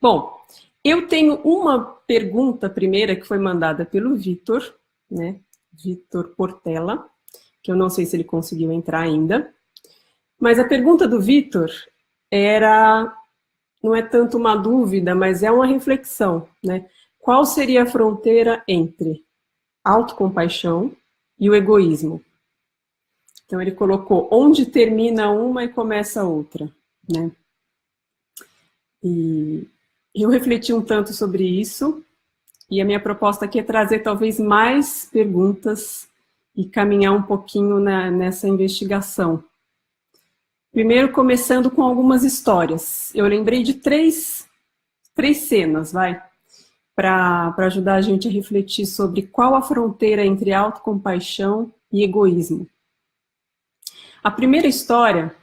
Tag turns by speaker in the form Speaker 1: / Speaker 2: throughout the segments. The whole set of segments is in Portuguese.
Speaker 1: Bom, eu tenho uma pergunta primeira que foi mandada pelo Vitor, né? Vitor Portela, que eu não sei se ele conseguiu entrar ainda. Mas a pergunta do Vitor não é tanto uma dúvida, mas é uma reflexão, né? Qual seria a fronteira entre autocompaixão e o egoísmo? Então ele colocou onde termina uma e começa a outra, né? E eu refleti um tanto sobre isso, e a minha proposta aqui é trazer talvez mais perguntas e caminhar um pouquinho nessa investigação. Primeiro, começando com algumas histórias. Eu lembrei de três cenas, para ajudar a gente a refletir sobre qual a fronteira entre autocompaixão e egoísmo. A primeira história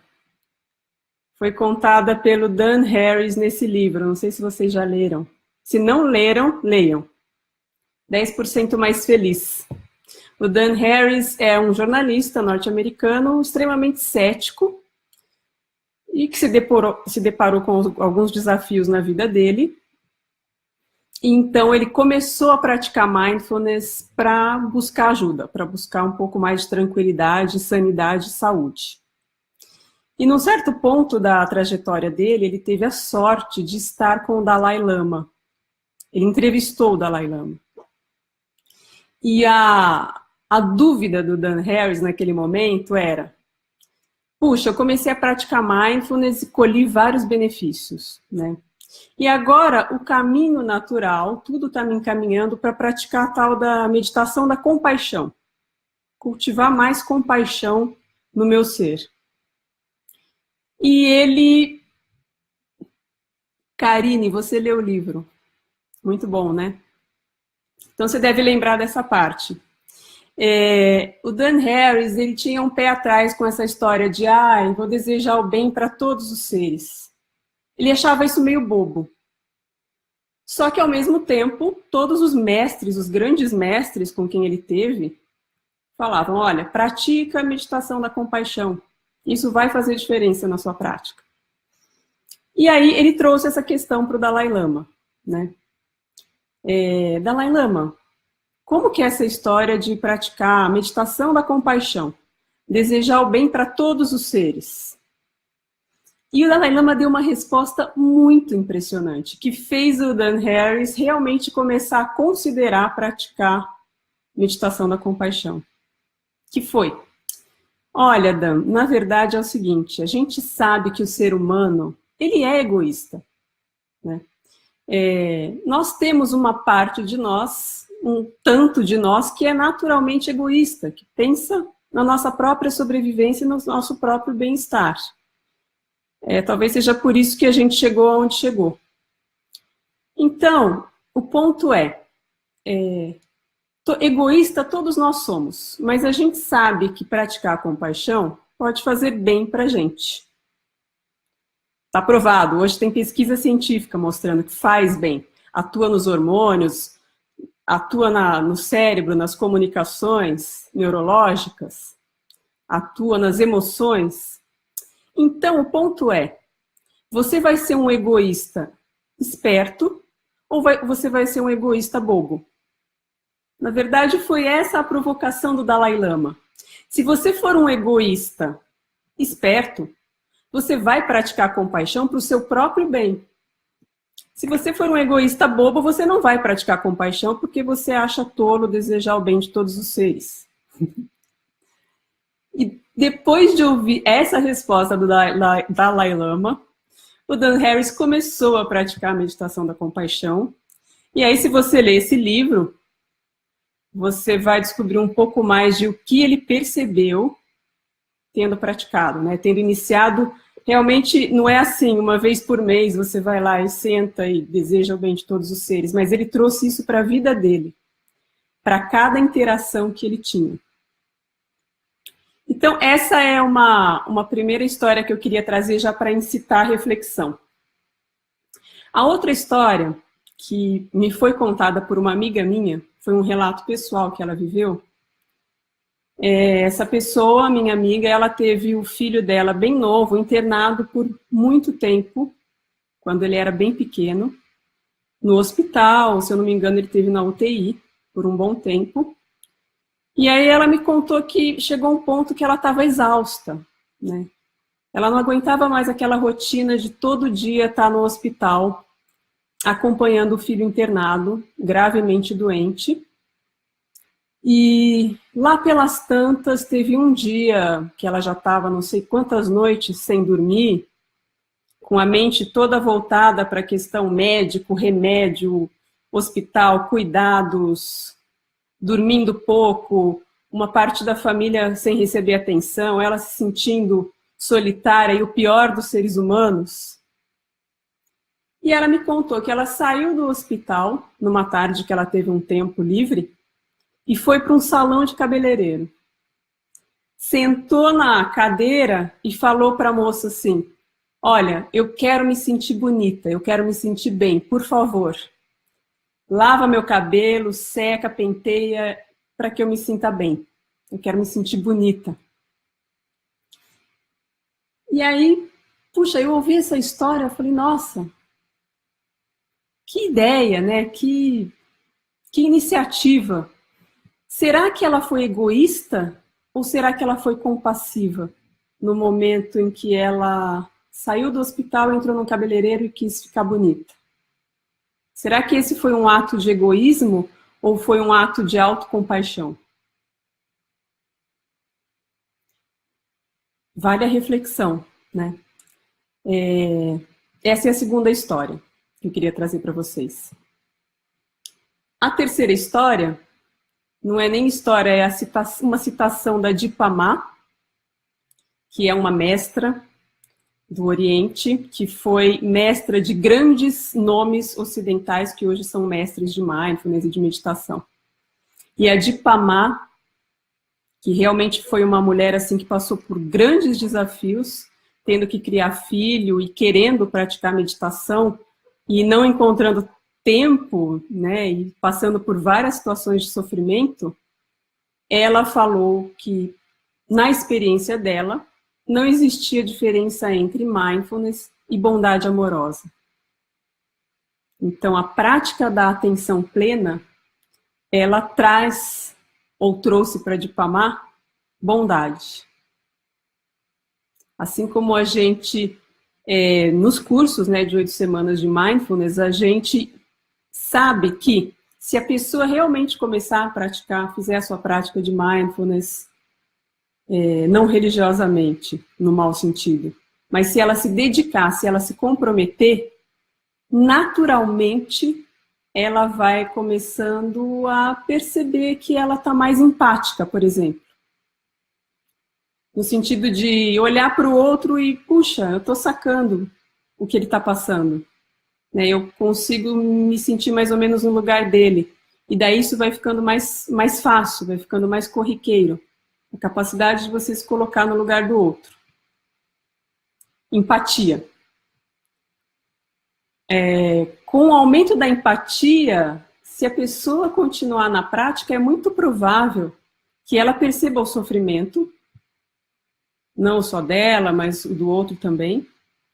Speaker 1: foi contada pelo Dan Harris nesse livro, não sei se vocês já leram. Se não leram, leiam. 10% mais feliz. O Dan Harris é um jornalista norte-americano extremamente cético e que se deparou com alguns desafios na vida dele. Então ele começou a praticar mindfulness para buscar ajuda, para buscar um pouco mais de tranquilidade, sanidade e saúde. E num certo ponto da trajetória dele, ele teve a sorte de estar com o Dalai Lama. Ele entrevistou o Dalai Lama. E a dúvida do Dan Harris naquele momento era: puxa, eu comecei a praticar mindfulness e colhi vários benefícios, né? E agora, o caminho natural, tudo está me encaminhando para praticar a tal da meditação da compaixão. Cultivar mais compaixão no meu ser. E ele... Karine, você leu o livro. Muito bom, né? Então você deve lembrar dessa parte. O Dan Harris, ele tinha um pé atrás com essa história de vou desejar o bem para todos os seres. Ele achava isso meio bobo. Só que, ao mesmo tempo, todos os mestres, os grandes mestres com quem ele teve, falavam: olha, pratica a meditação da compaixão. Isso vai fazer diferença na sua prática. E aí ele trouxe essa questão para o Dalai Lama, né? Dalai Lama, como que é essa história de praticar a meditação da compaixão? Desejar o bem para todos os seres. E o Dalai Lama deu uma resposta muito impressionante, que fez o Dan Harris realmente começar a considerar praticar meditação da compaixão. Que foi: olha, Dan, na verdade é o seguinte, a gente sabe que o ser humano, ele é egoísta, né? Nós temos uma parte de nós, um tanto de nós, que é naturalmente egoísta, que pensa na nossa própria sobrevivência e no nosso próprio bem-estar. Talvez seja por isso que a gente chegou aonde chegou. Então, o ponto egoísta todos nós somos, mas a gente sabe que praticar a compaixão pode fazer bem para a gente. Está provado, hoje tem pesquisa científica mostrando que faz bem, atua nos hormônios, atua no cérebro, nas comunicações neurológicas, atua nas emoções. Então, o ponto você vai ser um egoísta esperto ou você vai ser um egoísta bobo? Na verdade, foi essa a provocação do Dalai Lama. Se você for um egoísta esperto, você vai praticar compaixão para o seu próprio bem. Se você for um egoísta bobo, você não vai praticar compaixão porque você acha tolo desejar o bem de todos os seres. E depois de ouvir essa resposta do Dalai Lama, o Dan Harris começou a praticar a meditação da compaixão. E aí, se você ler esse livro, você vai descobrir um pouco mais de o que ele percebeu tendo praticado, né? Tendo iniciado, realmente não é assim, uma vez por mês você vai lá e senta e deseja o bem de todos os seres, mas ele trouxe isso para a vida dele, para cada interação que ele tinha. Então, essa é uma primeira história que eu queria trazer já para incitar a reflexão. A outra história, que me foi contada por uma amiga minha, foi um relato pessoal que ela viveu. Essa pessoa, minha amiga, ela teve o filho dela bem novo, internado por muito tempo, quando ele era bem pequeno. no hospital, se eu não me engano, ele esteve na UTI por um bom tempo. E aí ela me contou que chegou um ponto que ela estava exausta, né? Ela não aguentava mais aquela rotina de todo dia estar no hospital, acompanhando o filho internado, gravemente doente. E lá pelas tantas, teve um dia que ela já estava não sei quantas noites sem dormir, com a mente toda voltada para a questão médico, remédio, hospital, cuidados, dormindo pouco, uma parte da família sem receber atenção, ela se sentindo solitária e o pior dos seres humanos. E ela me contou que ela saiu do hospital, numa tarde que ela teve um tempo livre, e foi para um salão de cabeleireiro. Sentou na cadeira e falou para a moça assim: olha, eu quero me sentir bonita, eu quero me sentir bem, por favor. Lava meu cabelo, seca, penteia, para que eu me sinta bem. Eu quero me sentir bonita. E aí, puxa, eu ouvi essa história, eu falei, nossa, que ideia, né? Que iniciativa. Será que ela foi egoísta ou será que ela foi compassiva no momento em que ela saiu do hospital, entrou no cabeleireiro e quis ficar bonita? Será que esse foi um ato de egoísmo ou foi um ato de autocompaixão? Vale a reflexão, né? Essa é a segunda história que eu queria trazer para vocês. A terceira história não é nem história, é uma citação da Dipamá, que é uma mestra do Oriente, que foi mestra de grandes nomes ocidentais que hoje são mestres de mindfulness e de meditação. E a Dipamá, que realmente foi uma mulher assim que passou por grandes desafios, tendo que criar filho e querendo praticar meditação e não encontrando tempo, né, e passando por várias situações de sofrimento, ela falou que, na experiência dela, não existia diferença entre mindfulness e bondade amorosa. Então, a prática da atenção plena, ela traz, ou trouxe para Dipamá, bondade. Assim como a gente, nos cursos, né, de 8 semanas de mindfulness, a gente sabe que se a pessoa realmente começar a praticar, fizer a sua prática de mindfulness, não religiosamente, no mau sentido, mas se ela se dedicar, se ela se comprometer, naturalmente ela vai começando a perceber que ela está mais empática, por exemplo. No sentido de olhar para o outro e, puxa, eu estou sacando o que ele está passando. Eu consigo me sentir mais ou menos no lugar dele. E daí isso vai ficando mais fácil, vai ficando mais corriqueiro. A capacidade de você se colocar no lugar do outro. Empatia. Com o aumento da empatia, se a pessoa continuar na prática, é muito provável que ela perceba o sofrimento, não só dela, mas do outro também,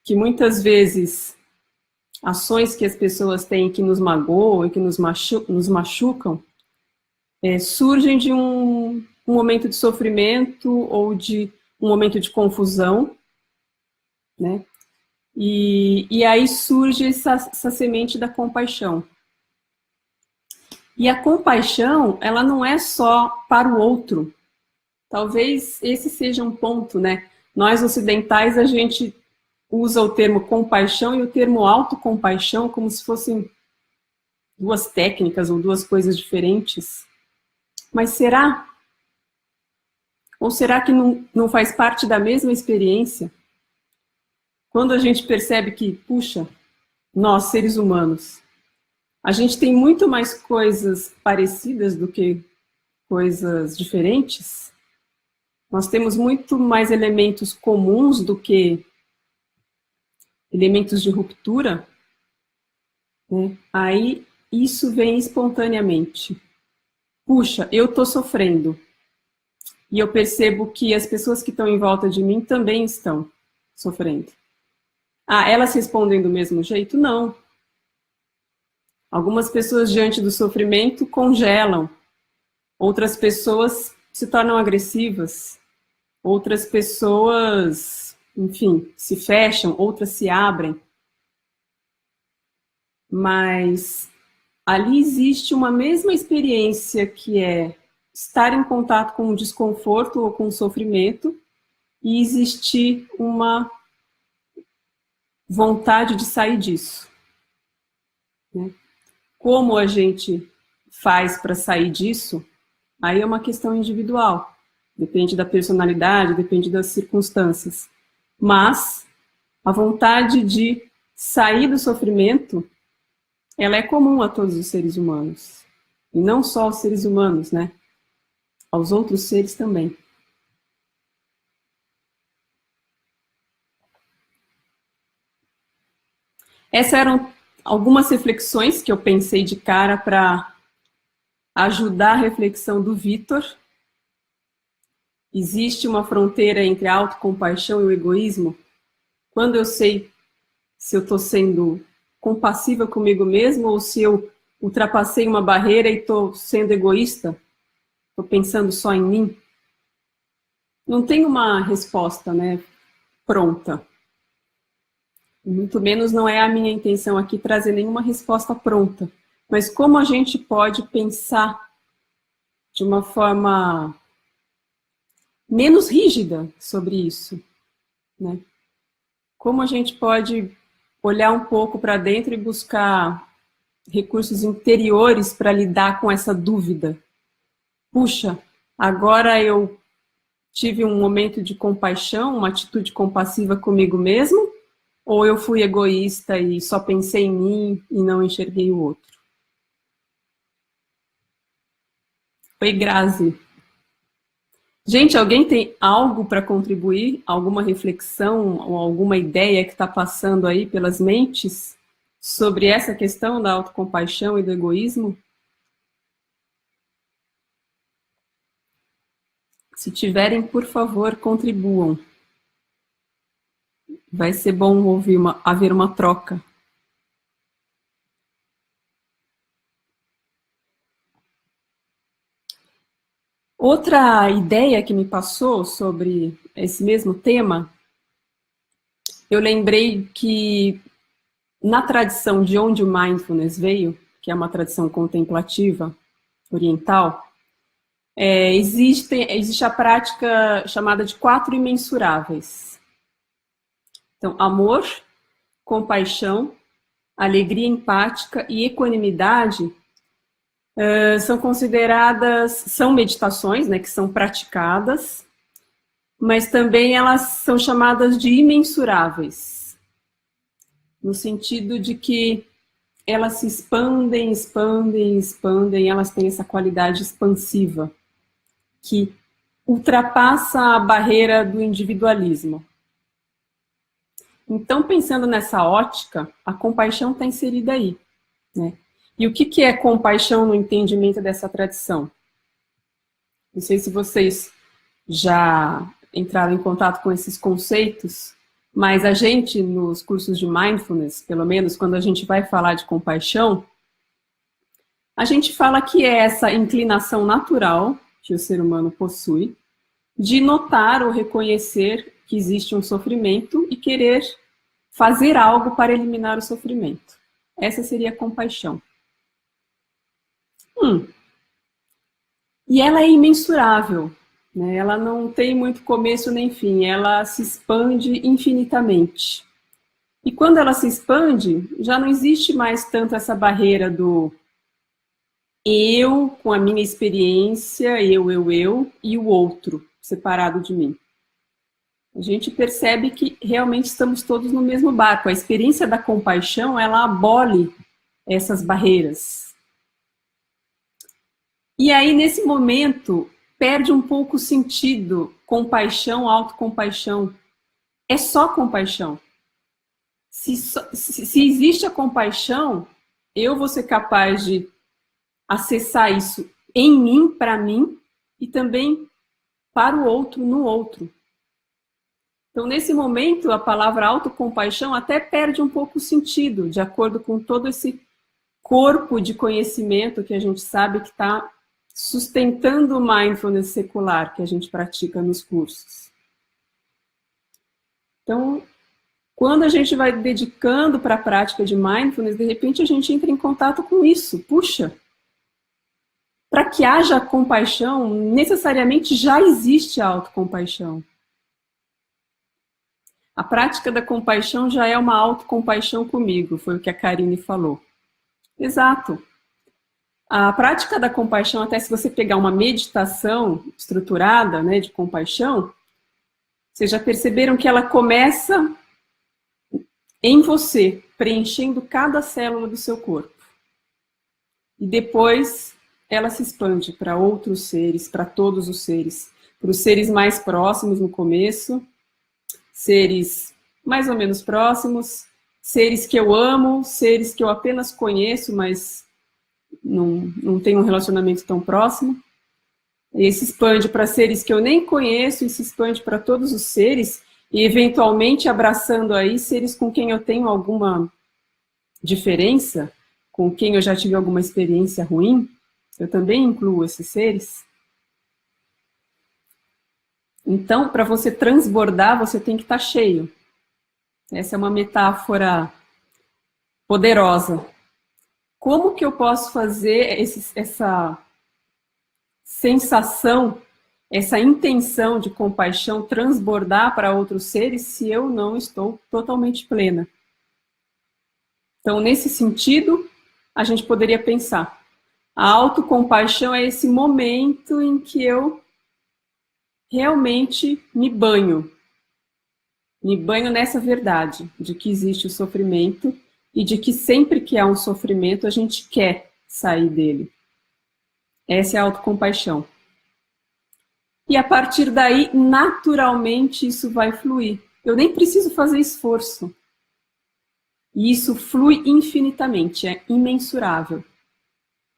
Speaker 1: que muitas vezes ações que as pessoas têm que nos magoam e que nos machucam, surgem de um momento de sofrimento ou de um momento de confusão, né? E aí surge essa semente da compaixão. E a compaixão, ela não é só para o outro. Talvez esse seja um ponto, né? Nós ocidentais, a gente usa o termo compaixão e o termo autocompaixão como se fossem duas técnicas ou duas coisas diferentes. Mas será? Ou será que não faz parte da mesma experiência? Quando a gente percebe que, puxa, nós, seres humanos, a gente tem muito mais coisas parecidas do que coisas diferentes, nós temos muito mais elementos comuns do que elementos de ruptura, né? Aí isso vem espontaneamente. Puxa, eu estou sofrendo. E eu percebo que as pessoas que estão em volta de mim também estão sofrendo. Ah, elas respondem do mesmo jeito? Não. Algumas pessoas, diante do sofrimento, congelam. Outras pessoas se tornam agressivas. Outras pessoas, enfim, se fecham, outras se abrem. Mas ali existe uma mesma experiência que é estar em contato com o desconforto ou com o sofrimento e existir uma vontade de sair disso. Né? Como a gente faz para sair disso, aí é uma questão individual. Depende da personalidade, depende das circunstâncias. Mas a vontade de sair do sofrimento, ela é comum a todos os seres humanos. E não só aos seres humanos, né? Aos outros seres também. Essas eram algumas reflexões que eu pensei de cara para ajudar a reflexão do Vitor. Existe uma fronteira entre a autocompaixão e o egoísmo? Quando eu sei se eu estou sendo compassiva comigo mesmo ou se eu ultrapassei uma barreira e estou sendo egoísta? Estou pensando só em mim? Não tem uma resposta, né, pronta. Muito menos não é a minha intenção aqui trazer nenhuma resposta pronta. Mas como a gente pode pensar de uma forma menos rígida sobre isso, né? Como a gente pode olhar um pouco para dentro e buscar recursos interiores para lidar com essa dúvida? Puxa, agora eu tive um momento de compaixão, uma atitude compassiva comigo mesmo, ou eu fui egoísta e só pensei em mim e não enxerguei o outro? Oi, Grazi. Gente, alguém tem algo para contribuir? Alguma reflexão ou alguma ideia que está passando aí pelas mentes sobre essa questão da autocompaixão e do egoísmo? Se tiverem, por favor, contribuam. Vai ser bom haver uma troca. Outra ideia que me passou sobre esse mesmo tema, eu lembrei que na tradição de onde o mindfulness veio, que é uma tradição contemplativa oriental, existe a prática chamada de 4 imensuráveis. Então, amor, compaixão, alegria empática e equanimidade são consideradas, são meditações, né, que são praticadas, mas também elas são chamadas de imensuráveis, no sentido de que elas se expandem, expandem, expandem, elas têm essa qualidade expansiva, que ultrapassa a barreira do individualismo. Então, pensando nessa ótica, a compaixão está inserida aí, né? E o que é compaixão no entendimento dessa tradição? Não sei se vocês já entraram em contato com esses conceitos, mas a gente, nos cursos de mindfulness, pelo menos quando a gente vai falar de compaixão, a gente fala que é essa inclinação natural que o ser humano possui de notar ou reconhecer que existe um sofrimento e querer fazer algo para eliminar o sofrimento. Essa seria a compaixão. E ela é imensurável, né? Ela não tem muito começo nem fim, ela se expande infinitamente. E quando ela se expande, já não existe mais tanto essa barreira do eu com a minha experiência, eu, e o outro separado de mim. A gente percebe que realmente estamos todos no mesmo barco. A experiência da compaixão, ela abole essas barreiras. E aí, nesse momento, perde um pouco o sentido compaixão, autocompaixão. É só compaixão. Se existe a compaixão, eu vou ser capaz de acessar isso em mim, para mim, e também para o outro, no outro. Então, nesse momento, a palavra autocompaixão até perde um pouco o sentido, de acordo com todo esse corpo de conhecimento que a gente sabe que está sustentando o mindfulness secular que a gente pratica nos cursos. Então, quando a gente vai dedicando para a prática de mindfulness, de repente a gente entra em contato com isso. Puxa, para que haja compaixão, necessariamente já existe a autocompaixão. A prática da compaixão já é uma autocompaixão comigo, foi o que a Karine falou. Exato. A prática da compaixão, até se você pegar uma meditação estruturada, né, de compaixão, vocês já perceberam que ela começa em você, preenchendo cada célula do seu corpo. E depois ela se expande para outros seres, para todos os seres. Para os seres mais próximos no começo, seres mais ou menos próximos, seres que eu amo, seres que eu apenas conheço, mas não tenho um relacionamento tão próximo. E se expande para seres que eu nem conheço e se expande para todos os seres, e eventualmente abraçando aí seres com quem eu tenho alguma diferença, com quem eu já tive alguma experiência ruim, eu também incluo esses seres. Então, para você transbordar, você tem que estar cheio. Essa é uma metáfora poderosa. Como que eu posso fazer essa sensação, essa intenção de compaixão transbordar para outros seres se eu não estou totalmente plena? Então, nesse sentido, a gente poderia pensar, a autocompaixão é esse momento em que eu realmente me banho nessa verdade de que existe o sofrimento e de que sempre que há um sofrimento a gente quer sair dele. Essa é a autocompaixão. E a partir daí, naturalmente, isso vai fluir. Eu nem preciso fazer esforço. E isso flui infinitamente, é imensurável.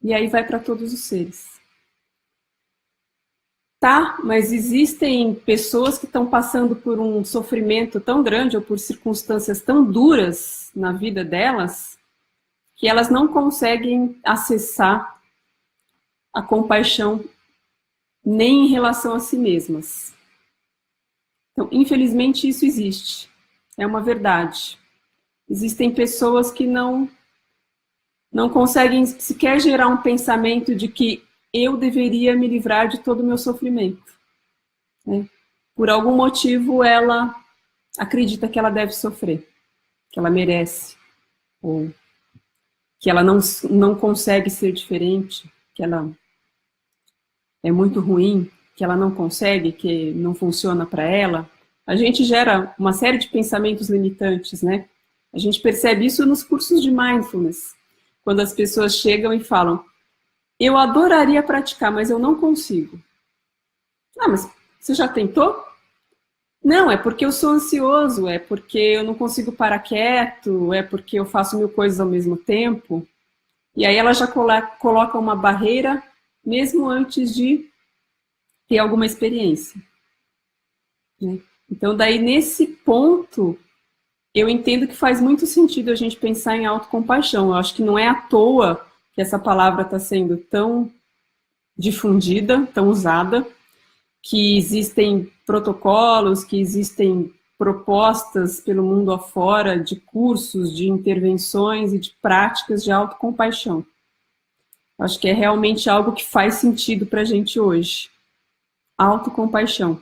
Speaker 1: E aí vai para todos os seres. Tá, mas existem pessoas que estão passando por um sofrimento tão grande ou por circunstâncias tão duras na vida delas que elas não conseguem acessar a compaixão nem em relação a si mesmas. Então, infelizmente, isso existe. É uma verdade. Existem pessoas que não conseguem sequer gerar um pensamento de que eu deveria me livrar de todo o meu sofrimento. Né? Por algum motivo, ela acredita que ela deve sofrer, que ela merece, ou que ela não consegue ser diferente, que ela é muito ruim, que ela não consegue, que não funciona para ela. A gente gera uma série de pensamentos limitantes, né? A gente percebe isso nos cursos de mindfulness, quando as pessoas chegam e falam, eu adoraria praticar, mas eu não consigo. Ah, mas você já tentou? Não, é porque eu sou ansioso, é porque eu não consigo parar quieto, é porque eu faço 1000 coisas ao mesmo tempo. E aí ela já coloca uma barreira, mesmo antes de ter alguma experiência. Né? Então, daí, nesse ponto, eu entendo que faz muito sentido a gente pensar em autocompaixão. Eu acho que não é à toa que essa palavra está sendo tão difundida, tão usada, que existem protocolos, que existem propostas pelo mundo afora de cursos, de intervenções e de práticas de autocompaixão. Acho que é realmente algo que faz sentido para a gente hoje. Autocompaixão.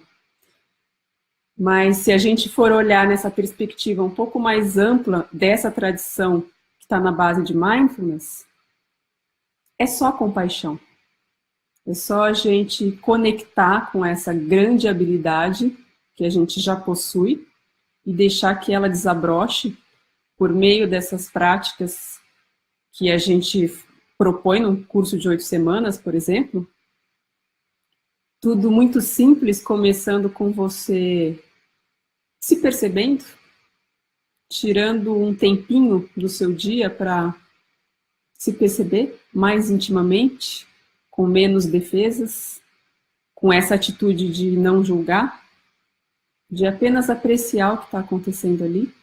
Speaker 1: Mas se a gente for olhar nessa perspectiva um pouco mais ampla dessa tradição que está na base de mindfulness, é só compaixão. É só a gente conectar com essa grande habilidade que a gente já possui e deixar que ela desabroche por meio dessas práticas que a gente propõe no curso de 8 semanas, por exemplo. Tudo muito simples, começando com você se percebendo, tirando um tempinho do seu dia para se perceber mais intimamente, com menos defesas, com essa atitude de não julgar, de apenas apreciar o que está acontecendo ali.